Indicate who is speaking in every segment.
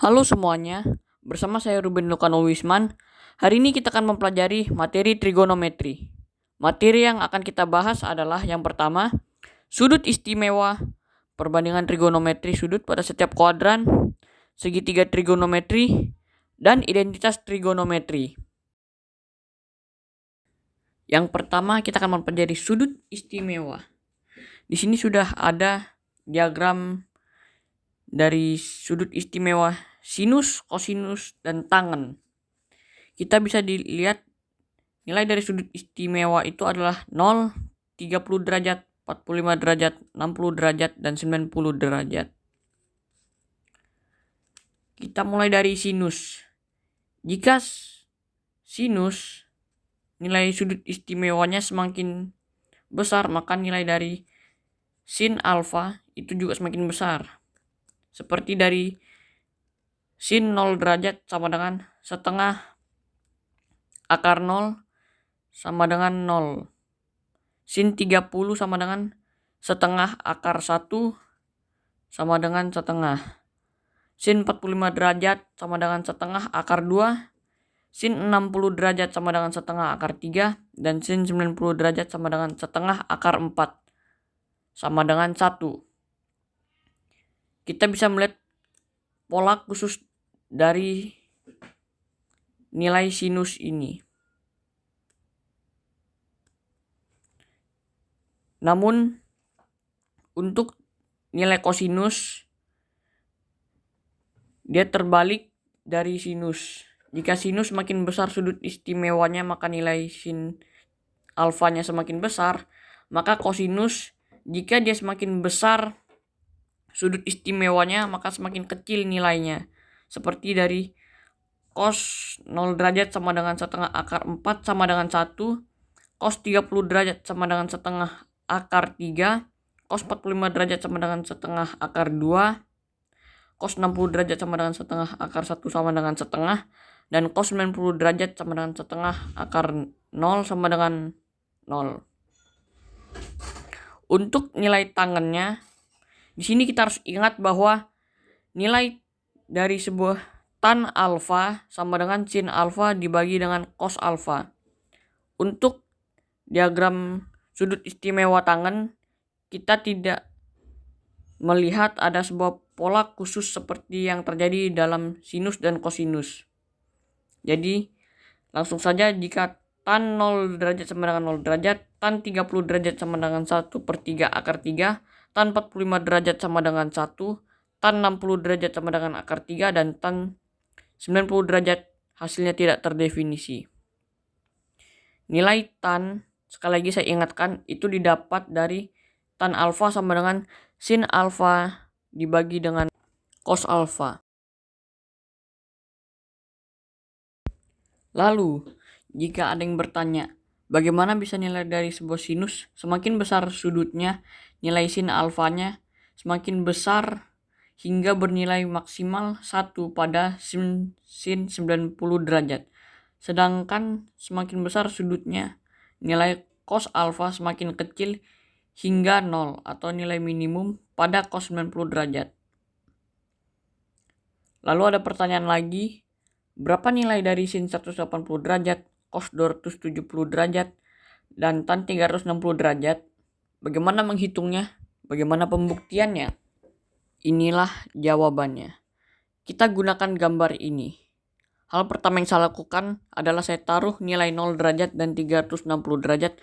Speaker 1: Halo semuanya, bersama saya Ruben Lukano Wisman. Hari ini kita akan mempelajari materi trigonometri. Materi yang akan kita bahas adalah yang pertama, sudut istimewa, perbandingan trigonometri sudut pada setiap kuadran, segitiga trigonometri, dan identitas trigonometri. Yang pertama kita akan mempelajari sudut istimewa. Di sini sudah ada diagram dari sudut istimewa sinus, kosinus, dan tangen. Kita bisa dilihat nilai dari sudut istimewa itu adalah 0, 30 derajat, 45 derajat, 60 derajat, dan 90 derajat. Kita mulai dari sinus. Jika sinus nilai sudut istimewanya semakin besar, maka nilai dari sin alfa itu juga semakin besar. Seperti dari sin 0 derajat sama dengan setengah akar 0 sama dengan 0. Sin 30 sama dengan setengah akar 1 sama dengan setengah. Sin 45 derajat sama dengan setengah akar 2. Sin 60 derajat sama dengan setengah akar 3. Dan sin 90 derajat sama dengan setengah akar 4 sama dengan 1. Kita bisa melihat pola khusus dari nilai sinus ini. Namun untuk nilai kosinus dia terbalik dari sinus. Jika sinus semakin besar sudut istimewanya, maka nilai sin alfanya semakin besar. Maka kosinus jika dia semakin besar sudut istimewanya, maka semakin kecil nilainya. Seperti dari cos 0 derajat sama dengan setengah akar 4 sama dengan 1. Cos 30 derajat sama dengan setengah akar 3. Cos 45 derajat sama dengan setengah akar 2. Cos 60 derajat sama dengan setengah akar 1 sama dengan setengah. Dan cos 90 derajat sama dengan setengah akar 0 sama dengan 0. Untuk nilai tangennya, di sini kita harus ingat bahwa nilai dari sebuah tan alfa sama dengan sin alfa dibagi dengan cos alfa. Untuk diagram sudut istimewa tangen, kita tidak melihat ada sebuah pola khusus seperti yang terjadi dalam sinus dan kosinus. Jadi langsung saja, jika tan 0 derajat sama dengan 0 derajat, tan 30 derajat sama dengan 1/3 akar 3, tan 45 derajat sama dengan 1, tan 60 derajat sama dengan akar 3, dan tan 90 derajat hasilnya tidak terdefinisi. Nilai tan, sekali lagi saya ingatkan, itu didapat dari tan alfa sama dengan sin alfa dibagi dengan cos alfa. Lalu, jika ada yang bertanya, bagaimana bisa nilai dari sebuah sinus semakin besar sudutnya, nilai sin alfanya semakin besar hingga bernilai maksimal 1 pada sin 90 derajat. Sedangkan semakin besar sudutnya, nilai cos alfa semakin kecil hingga 0 atau nilai minimum pada cos 90 derajat. Lalu ada pertanyaan lagi, berapa nilai dari sin 180 derajat, cos 270 derajat, dan tan 360 derajat? Bagaimana menghitungnya? Bagaimana pembuktiannya? Inilah jawabannya. Kita gunakan gambar ini. Hal pertama yang saya lakukan adalah saya taruh nilai 0 derajat dan 360 derajat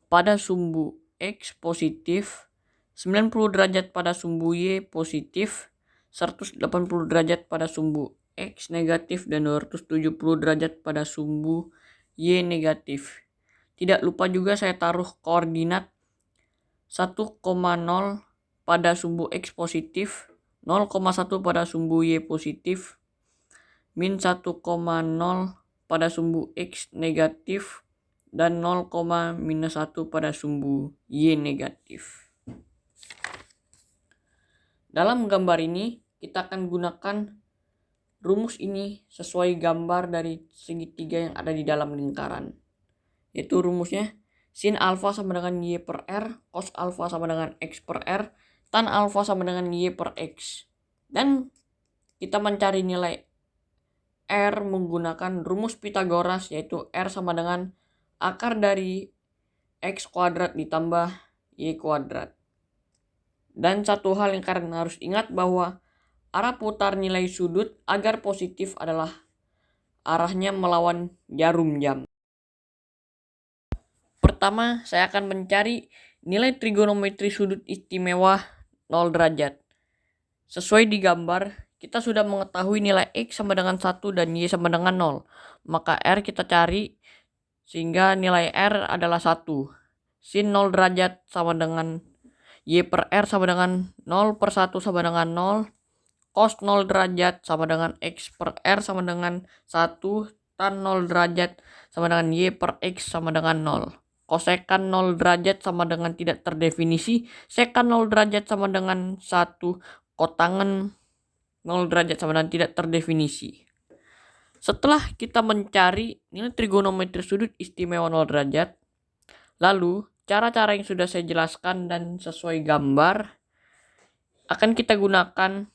Speaker 1: pada sumbu X positif, 90 derajat pada sumbu Y positif, 180 derajat pada sumbu X negatif, dan 270 derajat pada sumbu Y negatif. Tidak lupa juga saya taruh koordinat 1,0 pada sumbu X positif, 0,1 pada sumbu Y positif, min 1,0 pada sumbu X negatif, dan 0,-1 pada sumbu Y negatif. Dalam gambar ini kita akan gunakan rumus ini sesuai gambar dari segitiga yang ada di dalam lingkaran. Yaitu rumusnya sin alfa sama dengan Y per R, cos alfa sama dengan X per R, tan alfa sama dengan Y per X. Dan kita mencari nilai R menggunakan rumus Pythagoras, yaitu R sama dengan akar dari X kuadrat ditambah Y kuadrat. Dan satu hal yang kalian harus ingat bahwa arah putar nilai sudut agar positif adalah arahnya melawan jarum jam. Pertama, saya akan mencari nilai trigonometri sudut istimewa 0 derajat. Sesuai di gambar, kita sudah mengetahui nilai X sama dengan 1 dan Y sama dengan 0. Maka R kita cari sehingga nilai R adalah 1. Sin 0 derajat sama dengan Y per R sama dengan 0 per 1 sama dengan 0. Cos 0 derajat sama dengan X per R sama dengan 1. Tan 0 derajat sama dengan Y per X sama dengan 0. Kosekan 0 derajat sama dengan tidak terdefinisi. Sekan 0 derajat sama dengan 1. Kotangan 0 derajat sama dengan tidak terdefinisi. Setelah kita mencari nilai trigonometri sudut istimewa 0 derajat, lalu cara-cara yang sudah saya jelaskan dan sesuai gambar akan kita gunakan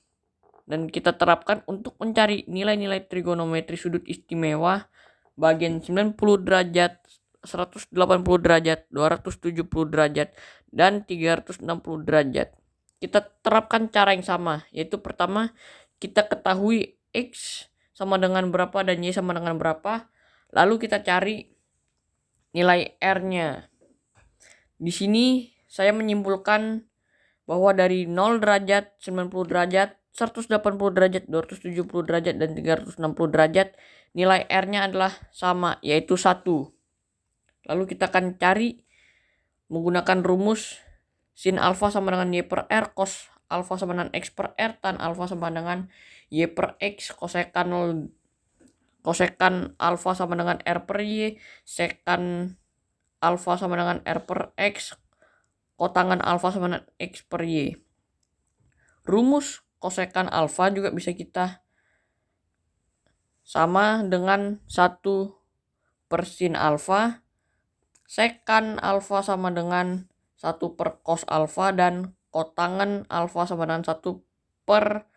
Speaker 1: dan kita terapkan untuk mencari nilai-nilai trigonometri sudut istimewa bagian 90 derajat, 180 derajat, 270 derajat, dan 360 derajat. Kita terapkan cara yang sama, yaitu pertama kita ketahui X sama dengan berapa dan Y sama dengan berapa, lalu kita cari nilai R-nya. Di sini saya menyimpulkan bahwa dari 0 derajat, 90 derajat, 180 derajat, 270 derajat, dan 360 derajat, nilai R-nya adalah sama, yaitu 1. Lalu kita akan cari menggunakan rumus sin alfa sama dengan Y per R, cos alfa sama dengan X per R, tan alfa sama dengan Y per X, kosekan alfa sama dengan R per Y, sekan alfa sama dengan R per X, kotangan alfa sama dengan X per Y. Rumus kosekan alfa juga bisa kita sama dengan 1 per sin alfa. Sekan alfa sama dengan 1 per cos alfa, dan kotangan alfa sama dengan 1 per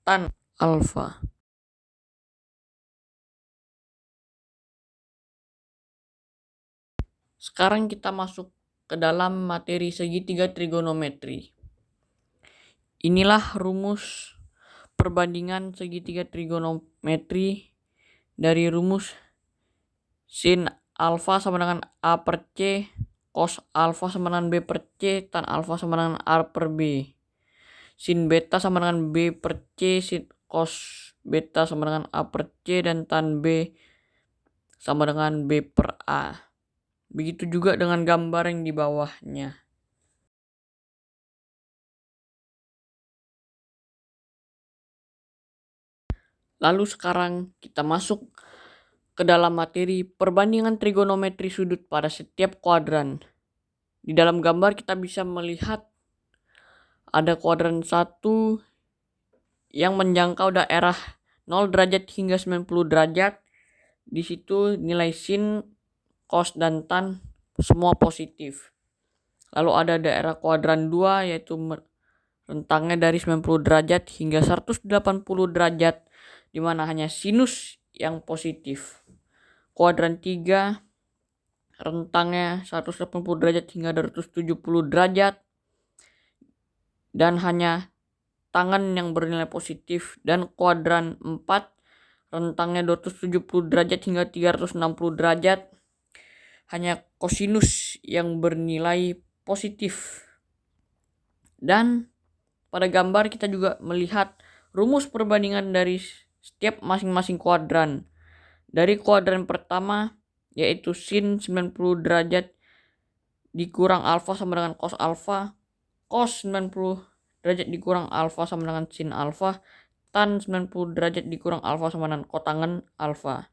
Speaker 1: tan alfa. Sekarang kita masuk ke dalam materi segitiga trigonometri. Inilah rumus perbandingan segitiga trigonometri dari rumus sin alfa sama dengan A per C, cos alfa sama dengan B per C, tan alfa sama dengan A per B. Sin beta sama dengan B per C, sin cos beta sama dengan A per C, dan tan B sama dengan B per A. Begitu juga dengan gambar yang di bawahnya. Lalu sekarang kita masuk ke dalam materi perbandingan trigonometri sudut pada setiap kuadran. Di dalam gambar kita bisa melihat ada kuadran 1 yang menjangkau daerah 0 derajat hingga 90 derajat. Di situ nilai sin, cos, dan tan semua positif. Lalu ada daerah kuadran 2 yaitu rentangnya dari 90 derajat hingga 180 derajat, di mana hanya sinus yang positif. Kuadran 3 rentangnya 180 derajat hingga 270 derajat dan hanya tangan yang bernilai positif. Dan kuadran 4 rentangnya 270 derajat hingga 360 derajat, hanya kosinus yang bernilai positif. Dan pada gambar kita juga melihat rumus perbandingan dari setiap masing-masing kuadran. Dari kuadran pertama yaitu sin 90 derajat dikurang alfa sama dengan cos alfa, cos 90 derajat dikurang alfa sama dengan sin alfa, tan 90 derajat dikurang alfa sama dengan kotangan alfa.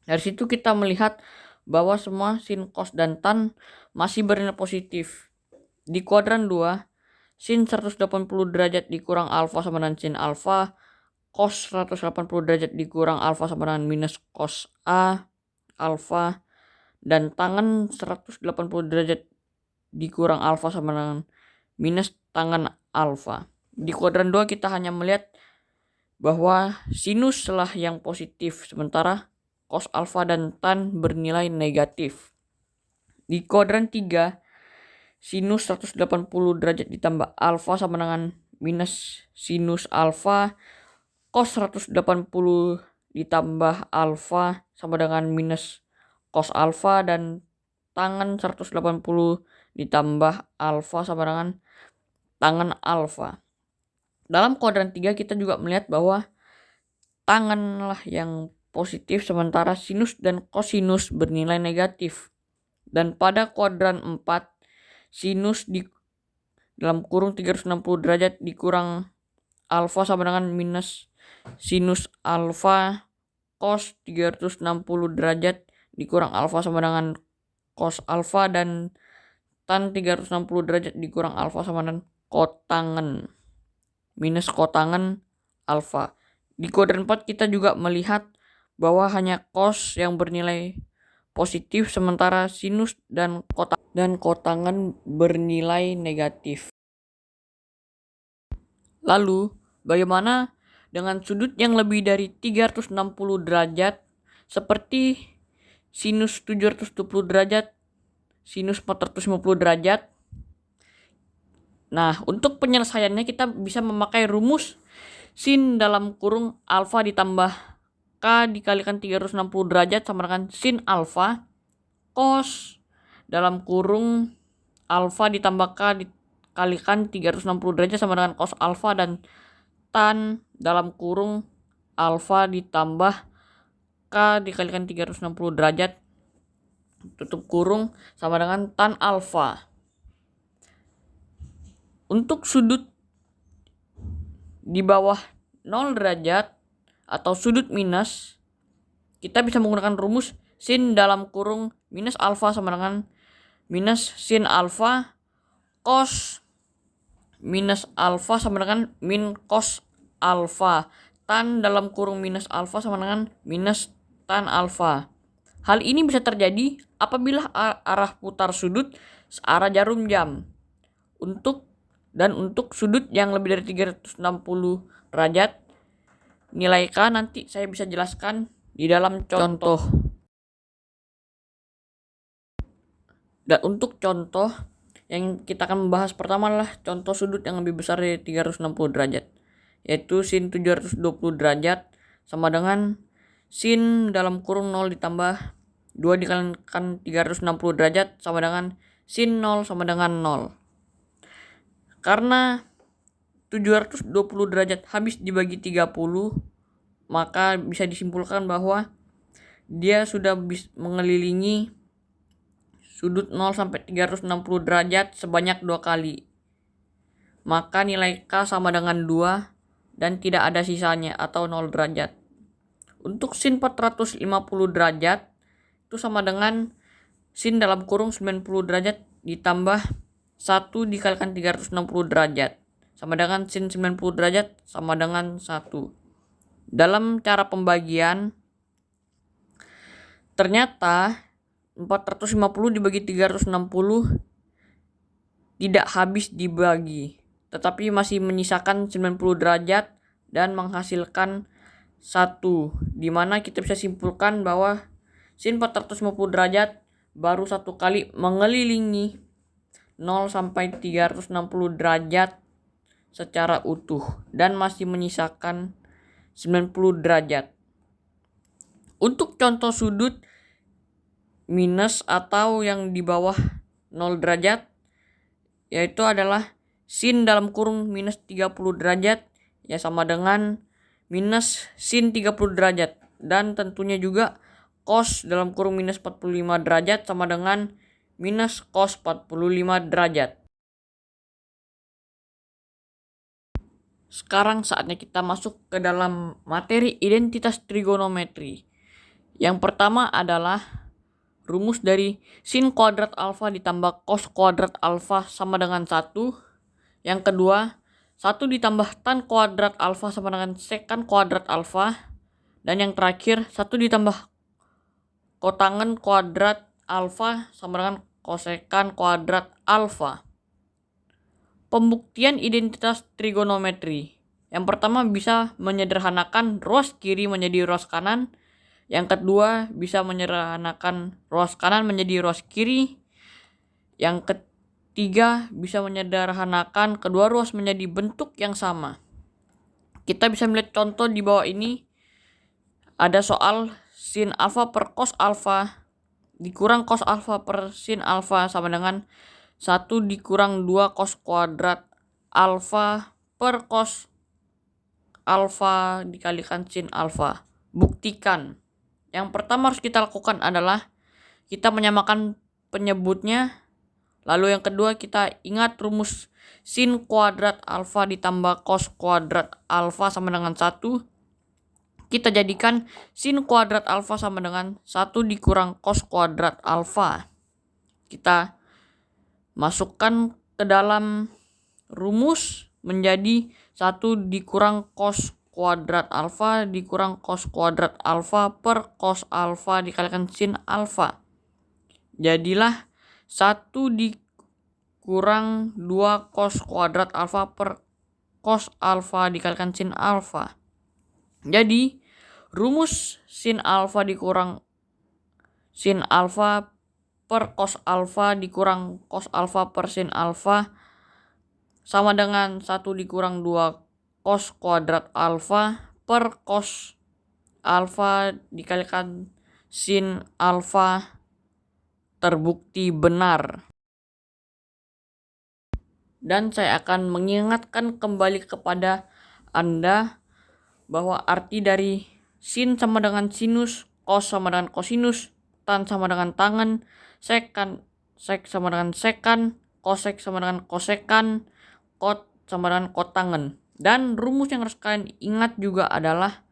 Speaker 1: Dari situ kita melihat bahwa semua sin, cos, dan tan masih bernilai positif. Di kuadran 2, sin 180 derajat dikurang alfa sama dengan sin alfa, cos 180 derajat dikurang alfa sama dengan minus cos A alfa, dan tangan 180 derajat dikurang alfa sama dengan minus tangan alfa. Di kuadran 2 kita hanya melihat bahwa sinus lah yang positif, sementara cos alfa dan tan bernilai negatif. Di kuadran 3, sinus 180 derajat ditambah alfa sama dengan minus sinus alfa, cos 180 ditambah alfa sama dengan minus cos alfa, dan tangen 180 ditambah alfa sama dengan tangen alfa. Dalam kuadran 3 kita juga melihat bahwa tangen lah yang positif, sementara sinus dan kosinus bernilai negatif. Dan pada kuadran 4, sinus di dalam kurung 360 derajat dikurang alfa sama dengan minus sinus alfa, cos 360 derajat dikurang alfa sama dengan cos alfa, dan tan 360 derajat dikurang alfa sama dengan kotangen minus kotangen alfa. Di kuadran 4 kita juga melihat bahwa hanya cos yang bernilai positif, sementara sinus dan kotangen bernilai negatif. Lalu, bagaimana dengan sudut yang lebih dari 360 derajat seperti sinus 770 derajat, sinus 450 derajat? Nah, untuk penyelesaiannya kita bisa memakai rumus sin dalam kurung alfa ditambah k dikalikan 360 derajat sama dengan sin alfa, cos dalam kurung alfa ditambah k dikalikan 360 derajat sama dengan cos alfa, dan tan dalam kurung alfa ditambah k dikalikan 360 derajat tutup kurung sama dengan tan alfa. Untuk sudut di bawah 0 derajat atau sudut minus, kita bisa menggunakan rumus sin dalam kurung minus alfa sama dengan minus sin alfa, cos minus alfa sama dengan min cos alfa, tan dalam kurung minus alfa sama dengan minus tan alfa. Hal ini bisa terjadi apabila arah putar sudut searah jarum jam. Untuk sudut yang lebih dari 360 derajat, nilai K nanti saya bisa jelaskan di dalam contoh. Dan untuk contoh yang kita akan membahas pertama adalah contoh sudut yang lebih besar dari 360 derajat, yaitu sin 720 derajat sama dengan sin dalam kurung 0 ditambah 2 dikalikan 360 derajat sama dengan sin 0 sama dengan 0. Karena 720 derajat habis dibagi 30, maka bisa disimpulkan bahwa dia sudah mengelilingi sudut 0 sampai 360 derajat sebanyak 2 kali. Maka nilai K sama dengan 2 dan tidak ada sisanya atau 0 derajat. Untuk sin 450 derajat itu sama dengan sin dalam kurung 90 derajat ditambah 1 dikalikan 360 derajat sama dengan sin 90 derajat sama dengan 1. Dalam cara pembagian, ternyata 450 dibagi 360 tidak habis dibagi, tetapi masih menyisakan 90 derajat dan menghasilkan 1, dimana kita bisa simpulkan bahwa sin 450 derajat baru 1 kali mengelilingi 0 sampai 360 derajat secara utuh dan masih menyisakan 90 derajat. Untuk contoh sudut minus atau yang di bawah 0 derajat, yaitu adalah sin dalam kurung minus 30 derajat ya sama dengan minus sin 30 derajat, dan tentunya juga cos dalam kurung minus 45 derajat sama dengan minus cos 45 derajat. Sekarang saatnya kita masuk ke dalam materi identitas trigonometri. Yang pertama adalah rumus dari sin kuadrat alfa ditambah cos kuadrat alfa sama dengan 1. Yang kedua, 1 ditambah tan kuadrat alfa sama dengan sekan kuadrat alfa. Dan yang terakhir, 1 ditambah kotangen kuadrat alfa sama dengan kosekan kuadrat alfa. Pembuktian identitas trigonometri. Yang pertama bisa menyederhanakan ruas kiri menjadi ruas kanan. Yang kedua bisa menyederhanakan ruas kanan menjadi ruas kiri. Yang ketiga bisa menyederhanakan kedua ruas menjadi bentuk yang sama. Kita bisa melihat contoh di bawah ini. Ada soal sin alfa per cos alfa dikurang cos alfa per sin alfa sama dengan 1 dikurang 2 cos kuadrat alfa per cos alfa dikalikan sin alfa. Buktikan. Yang pertama harus kita lakukan adalah kita menyamakan penyebutnya. Lalu yang kedua kita ingat rumus sin kuadrat alfa ditambah cos kuadrat alfa sama dengan 1. Kita jadikan sin kuadrat alfa sama dengan 1 dikurang cos kuadrat alfa. Kita masukkan ke dalam rumus menjadi 1 dikurang cos kuadrat alfa dikurang cos kuadrat alfa per cos alfa dikalikan sin alfa. Jadilah 1 dikurang 2 cos kuadrat alfa per cos alfa dikalikan sin alfa. Jadi rumus sin alfa dikurang sin alfa per cos alfa dikurang cos alfa per sin alfa sama dengan 1 dikurang 2 cos kuadrat alfa per cos alfa dikalikan sin alfa terbukti benar. Dan saya akan mengingatkan kembali kepada Anda bahwa arti dari sin sama dengan sinus, cos sama dengan kosinus, tan sama dengan tangen, sek sama dengan sekan, kosek sama dengan kosekan, kot sama dengan kotangen. Dan rumus yang harus kalian ingat juga adalah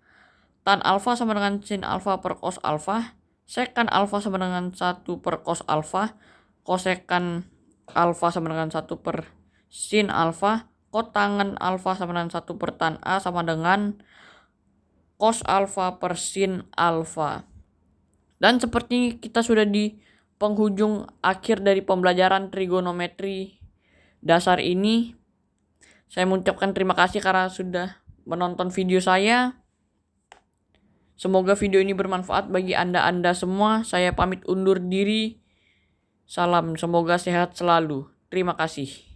Speaker 1: tan alfa sama dengan sin alfa per cos alfa, sekan alfa sama dengan 1 per cos alfa, kosekan alfa sama dengan 1 per sin alfa, kotangen alfa sama dengan 1 per tan A sama dengan cos alfa per sin alfa. Dan seperti kita sudah di penghujung akhir dari pembelajaran trigonometri dasar ini, saya mengucapkan terima kasih karena sudah menonton video saya. Semoga video ini bermanfaat bagi Anda semua. Saya pamit undur diri. Salam, semoga sehat selalu. Terima kasih.